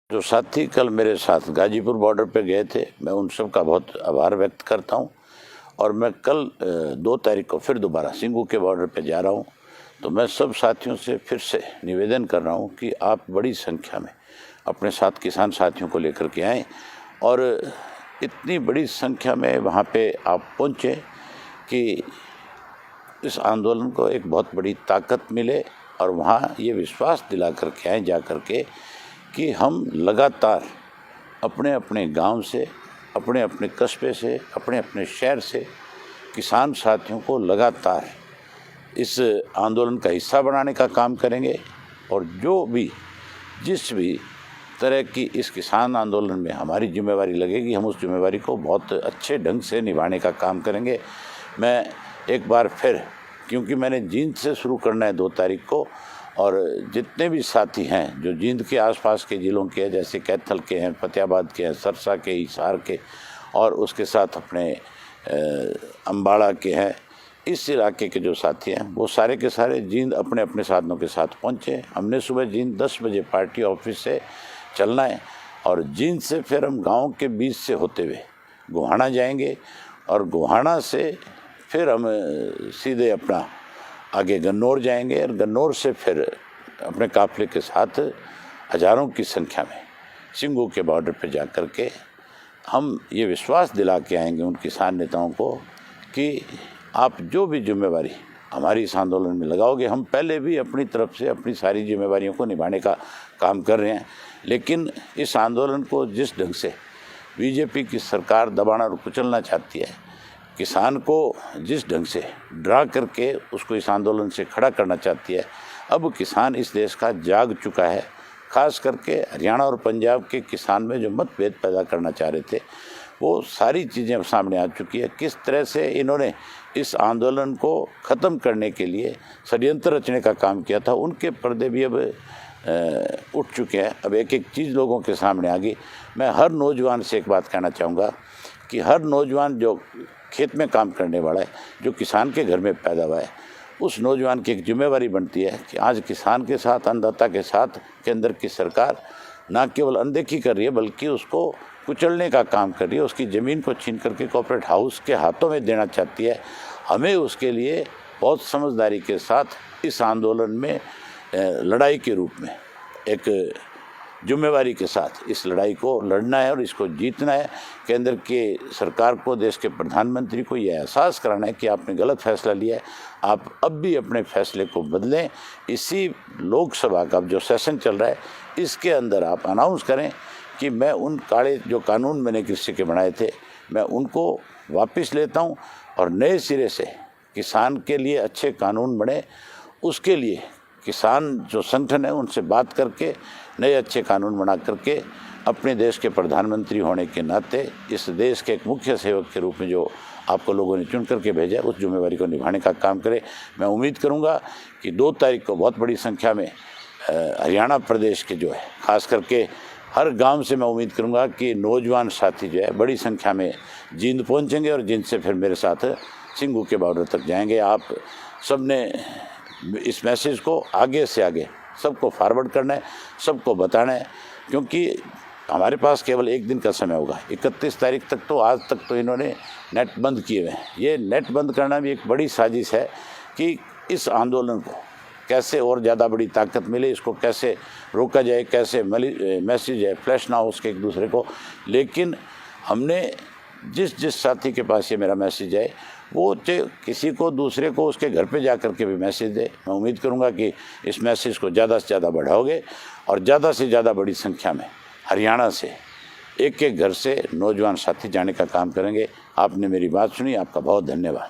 जो साथी कल मेरे साथ गाजीपुर बॉर्डर पे गए थे, मैं उन सब का बहुत आभार व्यक्त करता हूं। और मैं कल 2 तारीख को फिर दोबारा सिंगू के बॉर्डर पे जा रहा हूं। तो मैं सब साथियों से फिर से निवेदन कर रहा हूं कि आप बड़ी संख्या में अपने साथ किसान साथियों को लेकर के आएँ और इतनी बड़ी संख्या में वहाँ पे आप पहुँचे कि इस आंदोलन को एक बहुत बड़ी ताकत मिले और वहाँ ये विश्वास दिला करके आए जा करके कि हम लगातार अपने अपने गांव से, अपने अपने कस्बे से, अपने अपने शहर से किसान साथियों को लगातार इस आंदोलन का हिस्सा बनाने का काम करेंगे। और जो भी जिस भी तरह की इस किसान आंदोलन में हमारी जिम्मेवारी लगेगी, हम उस जिम्मेवारी को बहुत अच्छे ढंग से निभाने का काम करेंगे। मैं एक बार फिर, क्योंकि मैंने जींद से शुरू करना है 2 तारीख को, और जितने भी साथी हैं जो जींद के आसपास के ज़िलों के हैं, जैसे कैथल के हैं, फतेहाबाद के हैं, सरसा के, हिसार के, और उसके साथ अपने अम्बाड़ा के हैं, इस इलाके के जो साथी हैं वो सारे के सारे जींद अपने अपने साधनों के साथ पहुँचे। हमने सुबह जींद 10 बजे पार्टी ऑफिस से चलना है और जींद से फिर हम गांव के बीच से होते हुए गोहाना जाएंगे और गोहाना से फिर हम सीधे अपना आगे गन्नौर जाएंगे और गन्नौर से फिर अपने काफिले के साथ हज़ारों की संख्या में सिंगू के बॉर्डर पर जा कर के हम ये विश्वास दिला के आएंगे उन किसान नेताओं को कि आप जो भी जिम्मेवारी हमारी इस आंदोलन में लगाओगे, हम पहले भी अपनी तरफ से अपनी सारी जिम्मेवारियों को निभाने का काम कर रहे हैं, लेकिन इस आंदोलन को जिस ढंग से बीजेपी की सरकार दबाना और कुचलना चाहती है, किसान को जिस ढंग से डरा करके उसको इस आंदोलन से खड़ा करना चाहती है, अब किसान इस देश का जाग चुका है। खास करके हरियाणा और पंजाब के किसान में जो मतभेद पैदा करना चाह रहे थे, वो सारी चीज़ें सामने आ चुकी है। किस तरह से इन्होंने इस आंदोलन को ख़त्म करने के लिए षड्यंत्र रचने का काम किया था, उनके पर्दे भी अब उठ चुके हैं। अब एक एक चीज़ लोगों के सामने आ गई। मैं हर नौजवान से एक बात कहना चाहूँगा कि हर नौजवान जो खेत में काम करने वाला है, जो किसान के घर में पैदा हुआ है, उस नौजवान की एक जिम्मेवारी बनती है कि आज किसान के साथ, अन्नदाता के साथ केंद्र की सरकार ना केवल अनदेखी कर रही है बल्कि उसको कुचलने का काम कर रही है, उसकी ज़मीन को छीन करके कॉर्पोरेट हाउस के हाथों में देना चाहती है। हमें उसके लिए बहुत समझदारी के साथ इस आंदोलन में लड़ाई के रूप में एक जिम्मेवारी के साथ इस लड़ाई को लड़ना है और इसको जीतना है। केंद्र के सरकार को, देश के प्रधानमंत्री को यह एहसास कराना है कि आपने गलत फैसला लिया है, आप अब भी अपने फैसले को बदलें। इसी लोकसभा का जो सेशन चल रहा है, इसके अंदर आप अनाउंस करें कि मैं उन काले जो कानून मैंने कृषि के बनाए थे, मैं उनको वापस लेता हूं और नए सिरे से किसान के लिए अच्छे कानून बने। उसके लिए किसान जो संगठन है उनसे बात करके नए अच्छे कानून बना करके अपने देश के प्रधानमंत्री होने के नाते इस देश के एक मुख्य सेवक के रूप में जो आपको लोगों ने चुन करके भेजा, उस जिम्मेवारी को निभाने का काम करें। मैं उम्मीद करूंगा कि 2 तारीख को बहुत बड़ी संख्या में हरियाणा प्रदेश के जो है, खास करके हर गांव से मैं उम्मीद करूंगा कि नौजवान साथी जो है बड़ी संख्या में जींद पहुंचेंगे और जींद से फिर मेरे साथ सिंगू के बॉर्डर तक जाएंगे। आप सब ने इस मैसेज को आगे से आगे सबको फॉरवर्ड करना है, सबको बताना है, क्योंकि हमारे पास केवल 1 दिन का समय होगा। 31 तारीख तक तो, आज तक तो इन्होंने नेट बंद किए हुए हैं। ये नेट बंद करना भी एक बड़ी साजिश है कि इस आंदोलन को कैसे और ज़्यादा बड़ी ताकत मिले, इसको कैसे रोका जाए, कैसे मैसेज है फ्लैश ना हो उसके एक दूसरे को। लेकिन हमने जिस साथी के पास ये मेरा मैसेज है, वो किसी को दूसरे को उसके घर पे जा कर के भी मैसेज दे। मैं उम्मीद करूंगा कि इस मैसेज को ज़्यादा से ज़्यादा बढ़ाओगे और ज़्यादा से ज़्यादा बड़ी संख्या में हरियाणा से एक एक घर से नौजवान साथी जाने का काम करेंगे। आपने मेरी बात सुनी, आपका बहुत धन्यवाद।